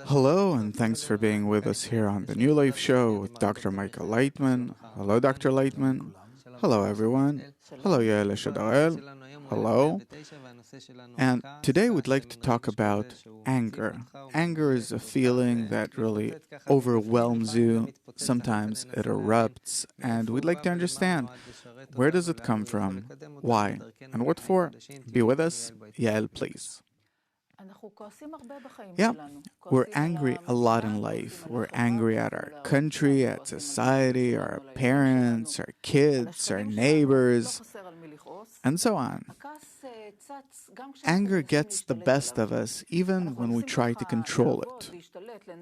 Hello, and thanks for being with us here on the New Life Show with Dr. Michael Lightman. Hello, Dr. Lightman. Hello, everyone. Hello, Yael Shadael. Hello. And today we'd like to talk about anger. Anger is a feeling that really overwhelms you. Sometimes it erupts, and we'd like to understand, where does it come from, why, and what for? Be with us. Yael, please. Yeah, we're angry a lot in life. We're angry at our country, at society, our parents, our kids, our neighbors, and so on. Anger gets the best of us even when we try to control it.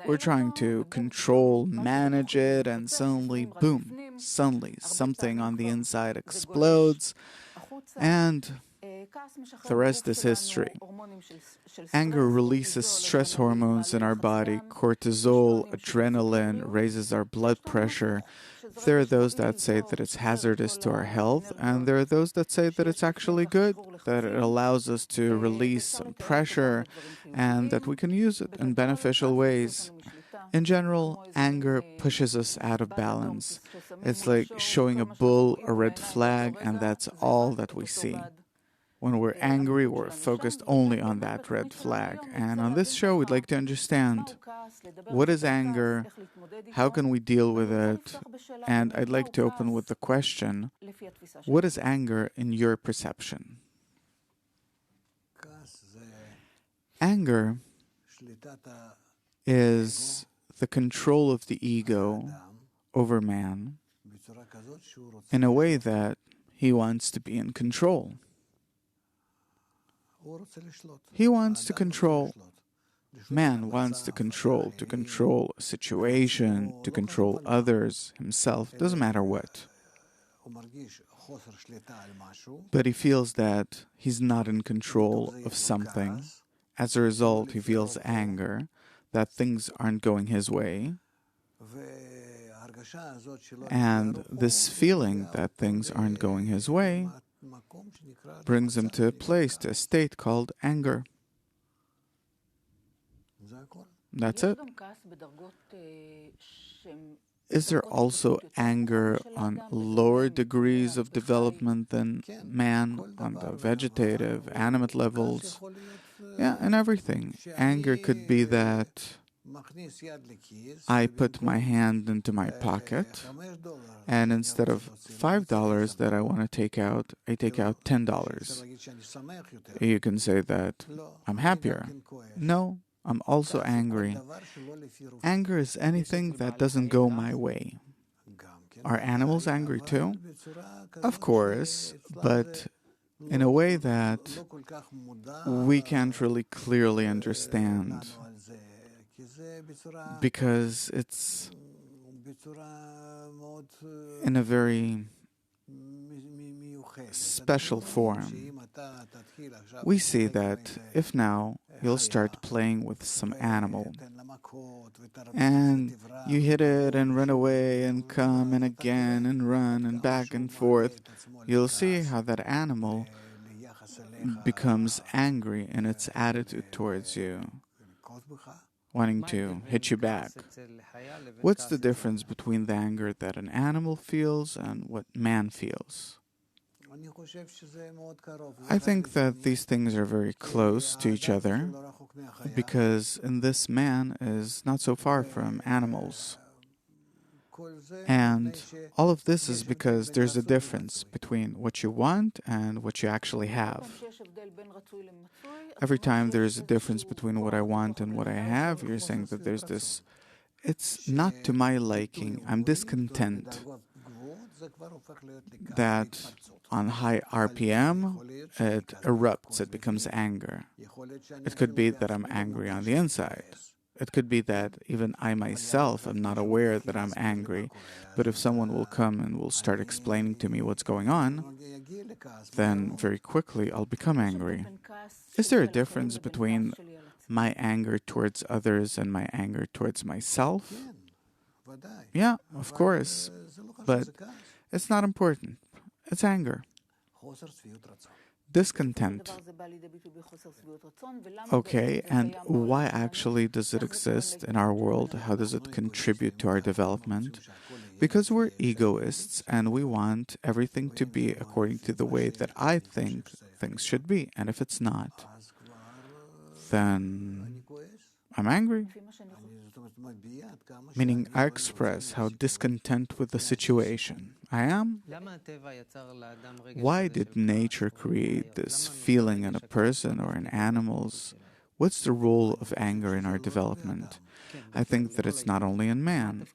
We're trying to control, manage it, and suddenly, boom, suddenly something on the inside explodes, and the rest is history. Anger releases stress hormones in our body. Cortisol, adrenaline, raises our blood pressure. There are those that say that it's hazardous to our health, and there are those that say that it's actually good, that it allows us to release some pressure, and that we can use it in beneficial ways. In general, anger pushes us out of balance. It's like showing a bull a red flag, and that's all that we see. When we're angry, we're focused only on that red flag. And on this show, we'd like to understand, what is anger? How can we deal with it? And I'd like to open with the question, what is anger in your perception? Anger is the control of the ego over man in a way that he wants to be in control. He wants to control. Man wants to control a situation, to control others, himself, doesn't matter what. But he feels that he's not in control of something. As a result, he feels anger, that things aren't going his way. And this feeling that things aren't going his way brings him to a place, to a state called anger. That's it. Is there also anger on lower degrees of development than man, on the vegetative, animate levels? Yeah, and everything. Anger could be that I put my hand into my pocket, and instead of $5 that I want to take out, I take out $10. You can say that I'm happier. No, I'm also angry. Anger is anything that doesn't go my way. Are animals angry too? Of course, but in a way that we can't really clearly understand, because it's in a very special form. We see that if now you'll start playing with some animal, and you hit it and run away and come and again and run and back and forth, you'll see how that animal becomes angry in its attitude towards you, wanting to hit you back. What's the difference between the anger that an animal feels and what man feels? I think that these things are very close to each other, because in this, man is not so far from animals. And all of this is because there's a difference between what you want and what you actually have. Every time there's a difference between what I want and what I have, you're saying that there's this, it's not to my liking, I'm discontent. That on high RPM, it erupts, it becomes anger. It could be that I'm angry on the inside. It could be that even I myself am not aware that I'm angry, but if someone will come and will start explaining to me what's going on, then very quickly I'll become angry. Is there a difference between my anger towards others and my anger towards myself? Yeah, of course, but it's not important. It's anger. discontent. Okay, and why actually does it exist in our world? How does it contribute to our development? Because we're egoists and we want everything to be according to the way that I think things should be. And if it's not, then I'm angry. Meaning I express how discontent with the situation I am. Why did nature create this feeling in a person or in animals? What's the role of anger in our development? I think that it's not only in man.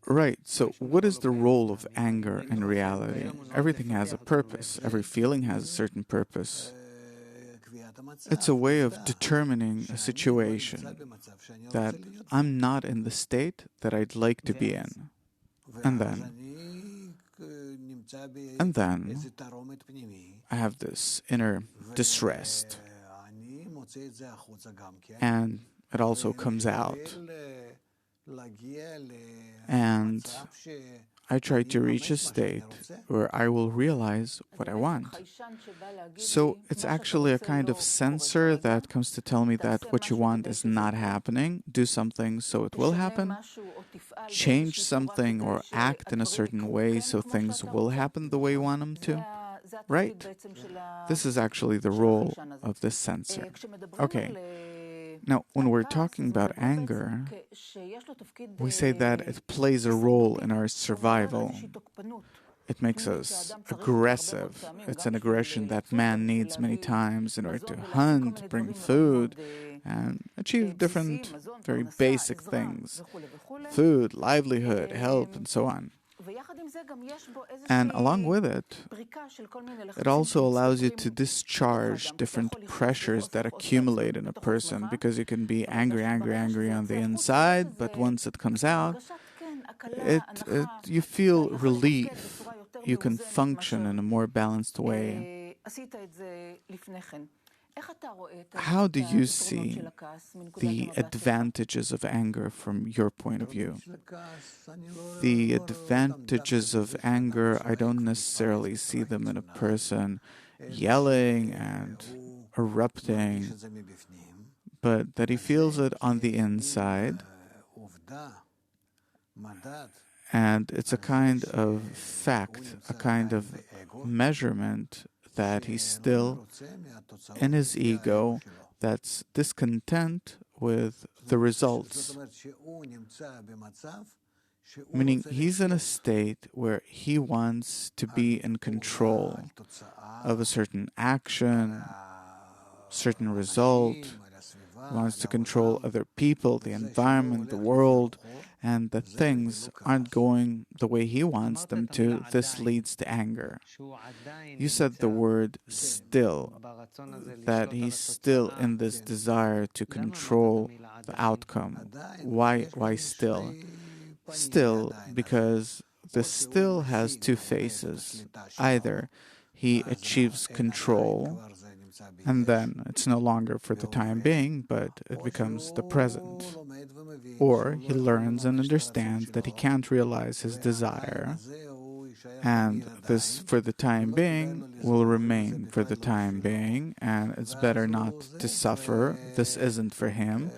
Right, so what is the role of anger in reality? Everything has a purpose. Every feeling has a certain purpose. It's a way of determining a situation that I'm not in the state that I'd like to be in. And then I have this inner distress. And it also comes out. And I try to reach a state where I will realize what I want. So it's actually a kind of sensor that comes to tell me that what you want is not happening. Do something so it will happen. Change something or act in a certain way so things will happen the way you want them to. Right? This is actually the role of this sensor. Okay. Now, when we're talking about anger, we say that it plays a role in our survival. It makes us aggressive. It's an aggression that man needs many times in order to hunt, bring food, and achieve different, very basic things. Food, livelihood, help, and so on. And along with it, it also allows you to discharge different pressures that accumulate in a person, because you can be angry on the inside, but once it comes out, you feel relief. You can function in a more balanced way. How do you see the advantages of anger from your point of view? The advantages of anger, I don't necessarily see them in a person yelling and erupting, but that he feels it on the inside. And it's a kind of fact, a kind of measurement that he's still in his ego, that's discontent with the results. Meaning he's in a state where he wants to be in control of a certain action, certain result. He wants to control other people, the environment, the world, and the things aren't going the way he wants them to. This leads to anger. You said the word still, that he's still in this desire to control the outcome. Why still? Still, because the still has two faces. Either he achieves control, and then it's no longer for the time being, but it becomes the present. Or he learns and understands that he can't realize his desire, and this, for the time being, will remain for the time being, and it's better not to suffer. This isn't for him.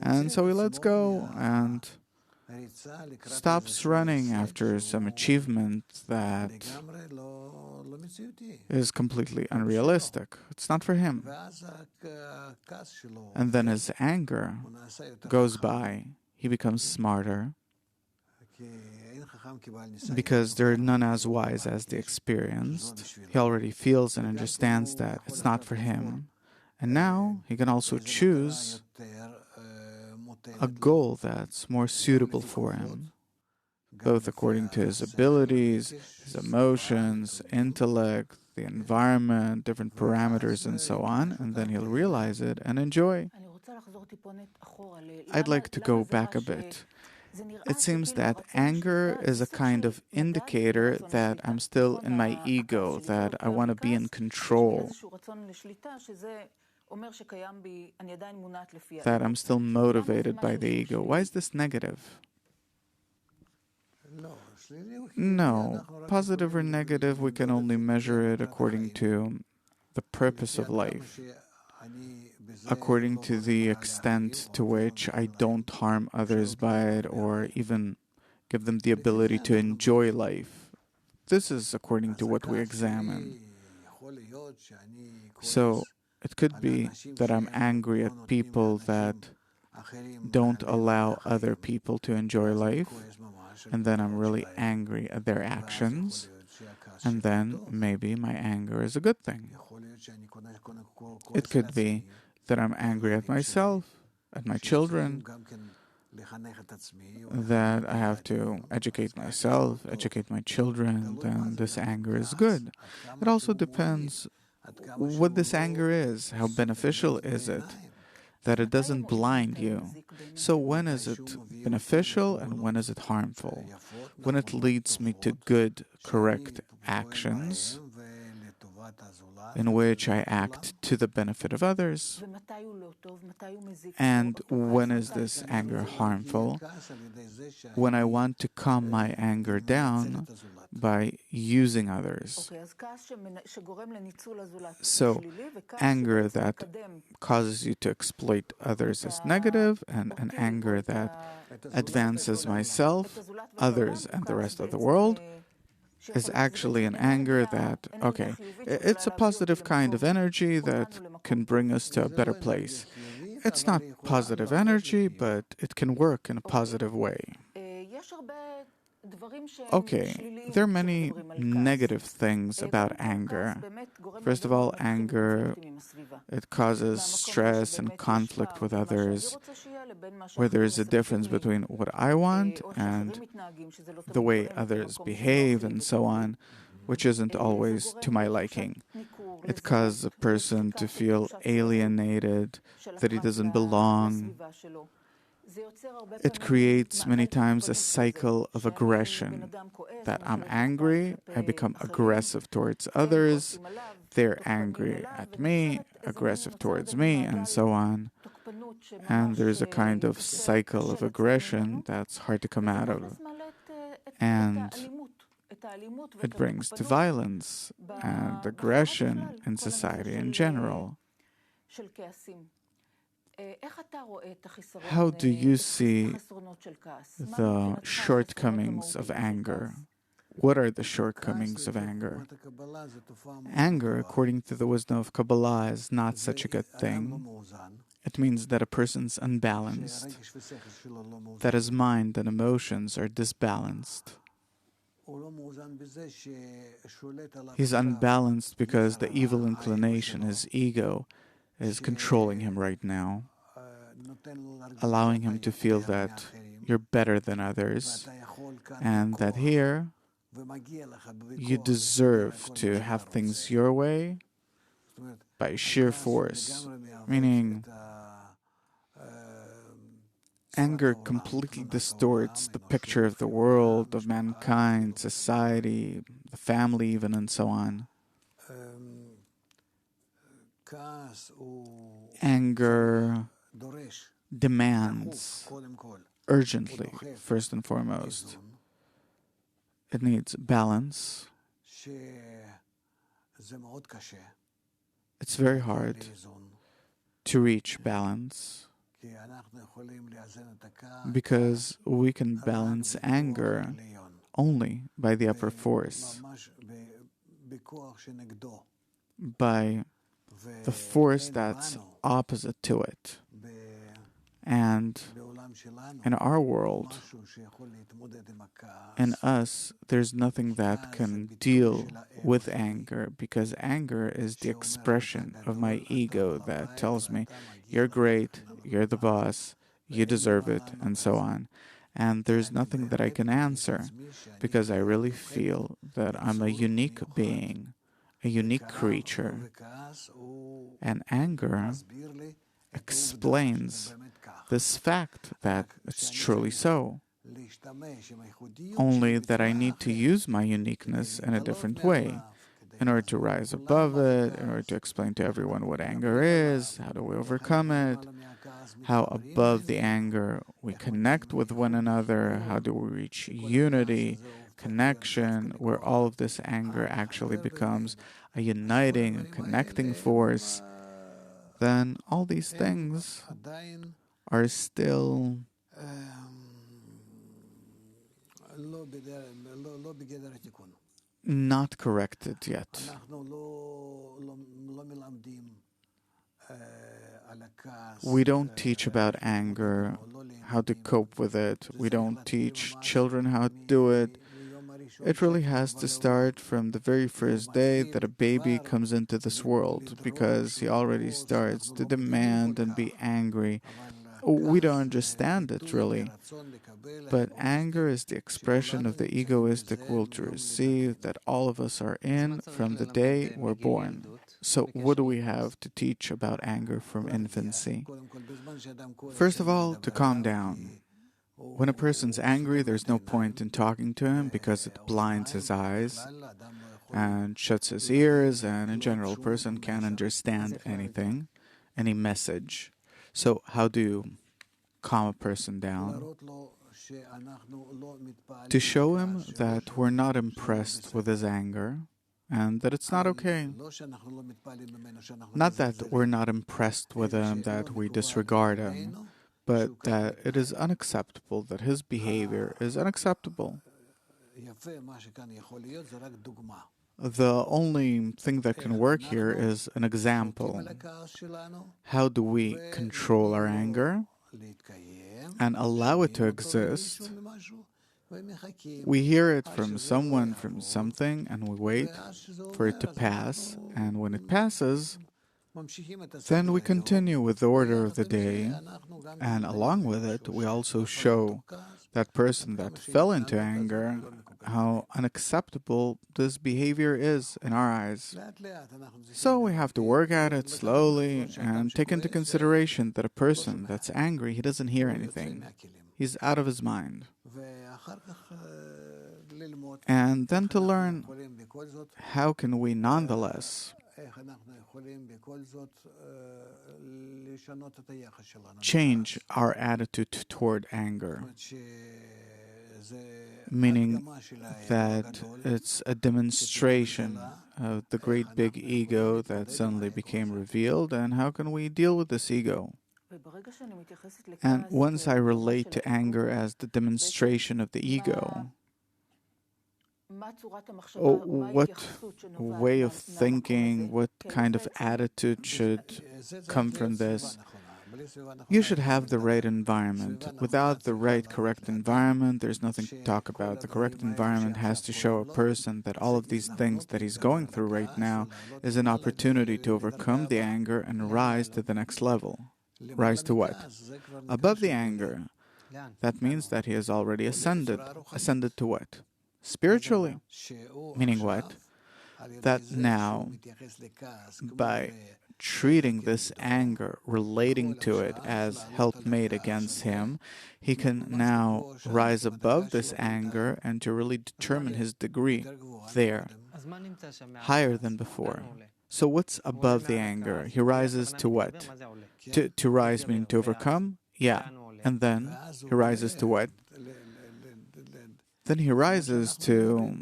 And so he lets go and stops running after some achievement that is completely unrealistic. It's not for him. And then his anger goes by. He becomes smarter, because there are none as wise as the experienced. He already feels and understands that it's not for him. And now he can also choose a goal that's more suitable for him, both according to his abilities, his emotions, intellect, the environment, different parameters, and so on, and then he'll realize it and enjoy. I'd like to go back a bit. It seems that anger is a kind of indicator that I'm still in my ego, that I want to be in control, that I'm still motivated by the ego. Why is this negative? No, positive or negative, we can only measure it according to the purpose of life, according to the extent to which I don't harm others by it or even give them the ability to enjoy life. This is according to what we examine. So it could be that I'm angry at people that don't allow other people to enjoy life, and then I'm really angry at their actions, and then maybe my anger is a good thing. It could be that I'm angry at myself, at my children, that I have to educate myself, educate my children, then this anger is good. It also depends what this anger is, how beneficial is it, that it doesn't blind you. So when is it beneficial and when is it harmful? When it leads me to good, correct actions, in which I act to the benefit of others, and when is this anger harmful? When I want to calm my anger down by using others. So, anger that causes you to exploit others is negative, and an anger that advances myself, others, and the rest of the world is actually an anger that, okay, it's a positive kind of energy that can bring us to a better place. It's not positive energy, but it can work in a positive way. Okay, there are many negative things about anger. First of all, anger, it causes stress and conflict with others, where there is a difference between what I want and the way others behave and so on, which isn't always to my liking. It causes a person to feel alienated, that he doesn't belong. It creates many times a cycle of aggression, that I'm angry, I become aggressive towards others, they're angry at me, aggressive towards me, and so on. And there's a kind of cycle of aggression that's hard to come out of. And it brings to violence and aggression in society in general. How do you see the shortcomings of anger? What are the shortcomings of anger? Anger, according to the wisdom of Kabbalah, is not such a good thing. It means that a person's unbalanced, that his mind and emotions are disbalanced. He's unbalanced because the evil inclination, his ego, is controlling him right now, allowing him to feel that you're better than others, and that here you deserve to have things your way by sheer force. Meaning, anger completely distorts the picture of the world, of mankind, society, the family even, and so on. Anger demands urgently, first and foremost. It needs balance. It's very hard to reach balance because we can balance anger only by the upper force, by the force that's opposite to it. And in our world, in us, there's nothing that can deal with anger, because anger is the expression of my ego that tells me, you're great, you're the boss, you deserve it, and so on. And there's nothing that I can answer, because I really feel that I'm a unique being, a unique creature. And anger explains this fact that it's truly so. Only that I need to use my uniqueness in a different way in order to rise above it, in order to explain to everyone what anger is, how do we overcome it, how above the anger we connect with one another, how do we reach unity, connection, where all of this anger actually becomes a uniting, a connecting force, then all these things are still not corrected yet. We don't teach about anger, how to cope with it. We don't teach children how to do it. It really has to start from the very first day that a baby comes into this world, because he already starts to demand and be angry. We don't understand it, really. But anger is the expression of the egoistic will to receive that all of us are in from the day we're born. So what do we have to teach about anger from infancy? First of all, to calm down. When a person's angry, there's no point in talking to him because it blinds his eyes and shuts his ears, and in general, a person can't understand anything, any message. So how do you calm a person down? To show him that we're not impressed with his anger and that it's not okay. Not that we're not impressed with him, that we disregard him, but that it is unacceptable, that his behavior is unacceptable. The only thing that can work here is an example. How do we control our anger and allow it to exist? We hear it from someone, from something, and we wait for it to pass, and when it passes, then we continue with the order of the day, and along with it, we also show that person that fell into anger how unacceptable this behavior is in our eyes. So we have to work at it slowly and take into consideration that a person that's angry, he doesn't hear anything. He's out of his mind. And then to learn, how can we nonetheless change our attitude toward anger? Meaning that it's a demonstration of the great big ego that suddenly became revealed, and how can we deal with this ego? And once I relate to anger as the demonstration of the ego, what way of thinking, what kind of attitude should come from this? You should have the right environment. Without the right, correct environment, there's nothing to talk about. The correct environment has to show a person that all of these things that he's going through right now is an opportunity to overcome the anger and rise to the next level. Rise to what? Above the anger. That means that he has already ascended. Ascended to what? Spiritually. Meaning what? That now, by treating this anger, relating to it as helpmate against him, he can now rise above this anger and to really determine his degree there, higher than before. So what's above the anger? He rises to what? To rise meaning to overcome? Yeah. And then he rises to what? Then he rises to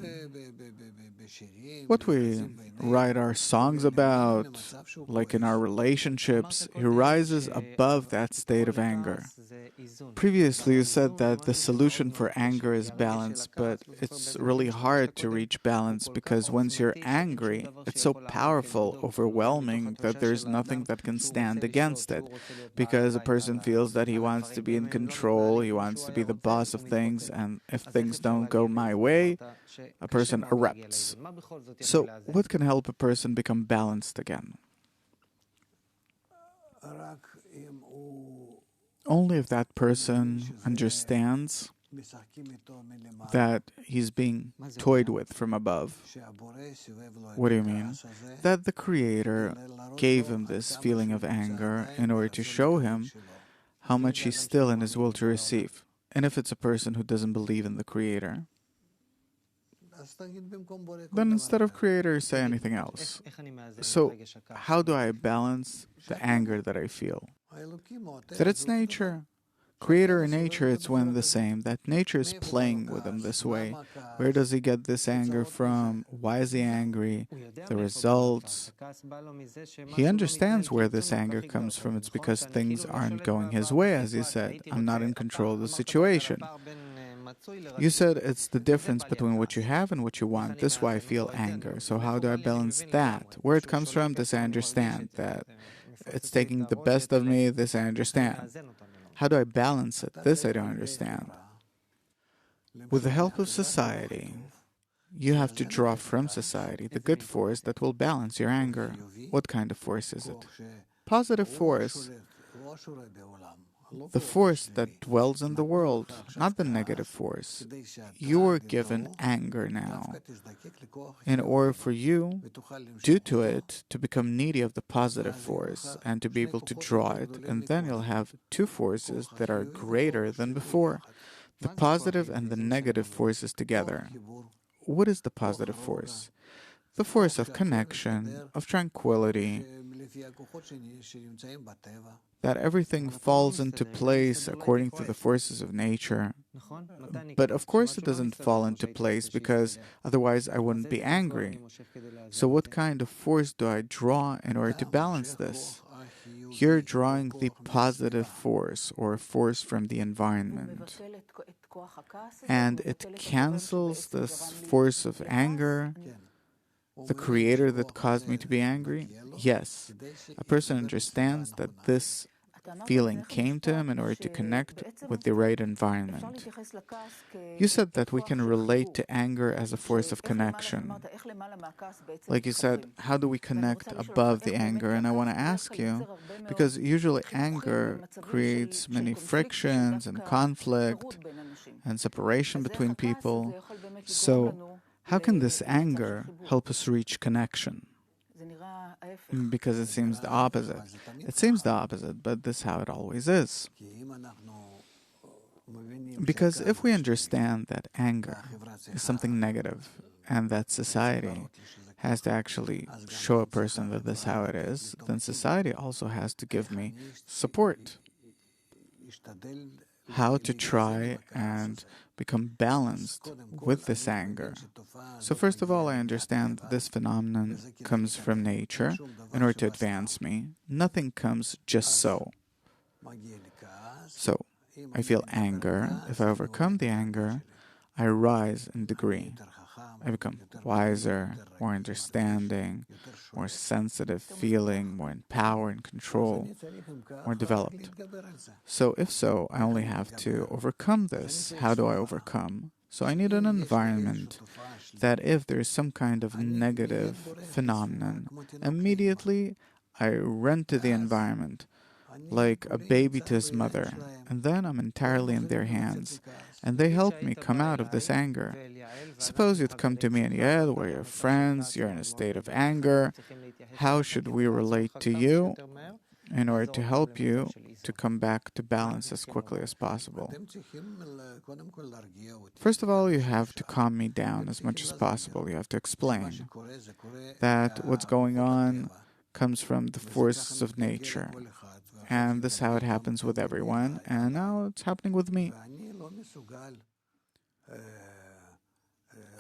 what we write our songs about, like in our relationships. He rises above that state of anger. Previously, you said that the solution for anger is balance, but it's really hard to reach balance because once you're angry, it's so powerful, overwhelming, that there's nothing that can stand against it. Because a person feels that he wants to be in control, he wants to be the boss of things, and if things don't go my way, a person erupts. So, what can help a person become balanced again? Only if that person understands that he's being toyed with from above. What do you mean? That the Creator gave him this feeling of anger in order to show him how much he's still in his will to receive. And if it's a person who doesn't believe in the Creator, then instead of Creator, say anything else. So, how do I balance the anger that I feel? That it's nature. Creator and nature, it's one and the same, that nature is playing with him this way. Where does he get this anger from? Why is he angry? The results. He understands where this anger comes from. It's because things aren't going his way, as he said. I'm not in control of the situation. You said it's the difference between what you have and what you want. This is why I feel anger. So how do I balance that? Where it comes from, this I understand. That it's taking the best of me, this I understand. How do I balance it? This I don't understand. With the help of society, you have to draw from society the good force that will balance your anger. What kind of force is it? Positive force. The force that dwells in the world, not the negative force. You are given anger now. In order for you, due to it, to become needy of the positive force and to be able to draw it, and then you'll have two forces that are greater than before. The positive and the negative forces together. What is the positive force? The force of connection, of tranquility, that everything falls into place according to the forces of nature. But of course it doesn't fall into place because otherwise I wouldn't be angry. So what kind of force do I draw in order to balance this? You're drawing the positive force or force from the environment. And it cancels this force of anger, the creator that caused me to be angry? Yes. A person understands that this feeling came to him in order to connect with the right environment. You said that we can relate to anger as a force of connection. Like you said, how do we connect above the anger? And I want to ask you, because usually anger creates many frictions and conflict and separation between people. So how can this anger help us reach connection? Because it seems the opposite. It seems the opposite, but this is how it always is. Because if we understand that anger is something negative and that society has to actually show a person that this is how it is, then society also has to give me support. How to try and become balanced with this anger. So first of all, I understand that this phenomenon comes from nature in order to advance me. Nothing comes just so. So, I feel anger. If I overcome the anger, I rise in degree. I become wiser, more understanding, more sensitive, feeling, more in power and control, more developed. So if so, I only have to overcome this. How do I overcome? So I need an environment that if there is some kind of negative phenomenon, immediately I run to the environment, like a baby to his mother, and then I'm entirely in their hands, and they help me come out of this anger. Suppose you'd come to me and Yael, we're your friends, you're in a state of anger. How should we relate to you in order to help you to come back to balance as quickly as possible? First of all, you have to calm me down as much as possible. You have to explain that what's going on comes from the forces of nature. And this is how it happens with everyone, and now it's happening with me.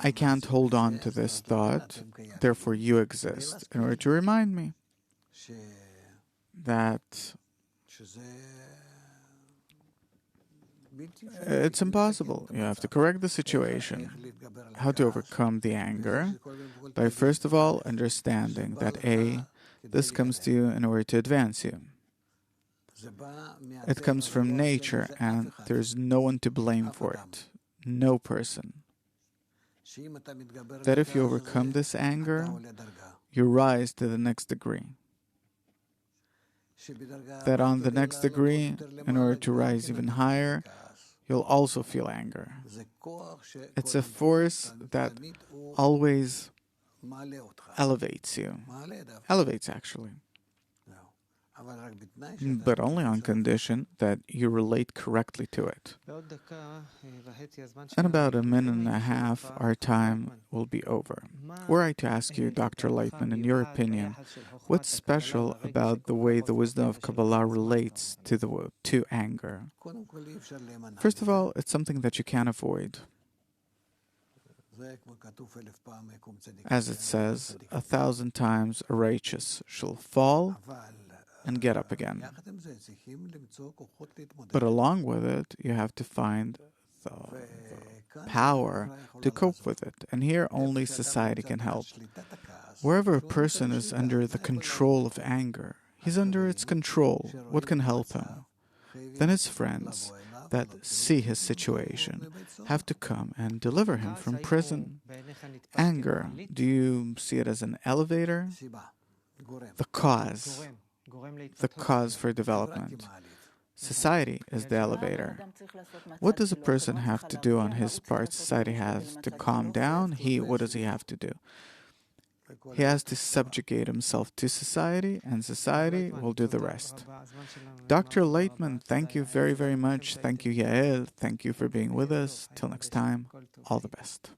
I can't hold on to this thought, therefore you exist, in order to remind me that it's impossible. You have to correct the situation. How to overcome the anger? By first of all understanding that this comes to you in order to advance you. It comes from nature, and there's no one to blame for it. No person. That if you overcome this anger, you rise to the next degree. That on the next degree, in order to rise even higher, you'll also feel anger. It's a force that always elevates you. Elevates, actually. but only on condition that you relate correctly to it. In about a minute and a half, our time will be over. Were I to ask you, Dr. Lightman, in your opinion, what's special about the way the wisdom of Kabbalah relates to anger? First of all, it's something that you can't avoid. As it says, 1,000 times a righteous shall fall and get up again. But along with it, you have to find the power to cope with it. And here only society can help. Wherever a person is under the control of anger, he's under its control. What can help him? Then his friends that see his situation have to come and deliver him from prison. Anger, do you see it as an elevator? The cause for development. Society is the elevator. What does a person have to do on his part? Society has to calm down. What does he have to do? He has to subjugate himself to society, and society will do the rest. Dr. Lightman, thank you very, very much. Thank you, Yael. Thank you for being with us. Till next time, all the best.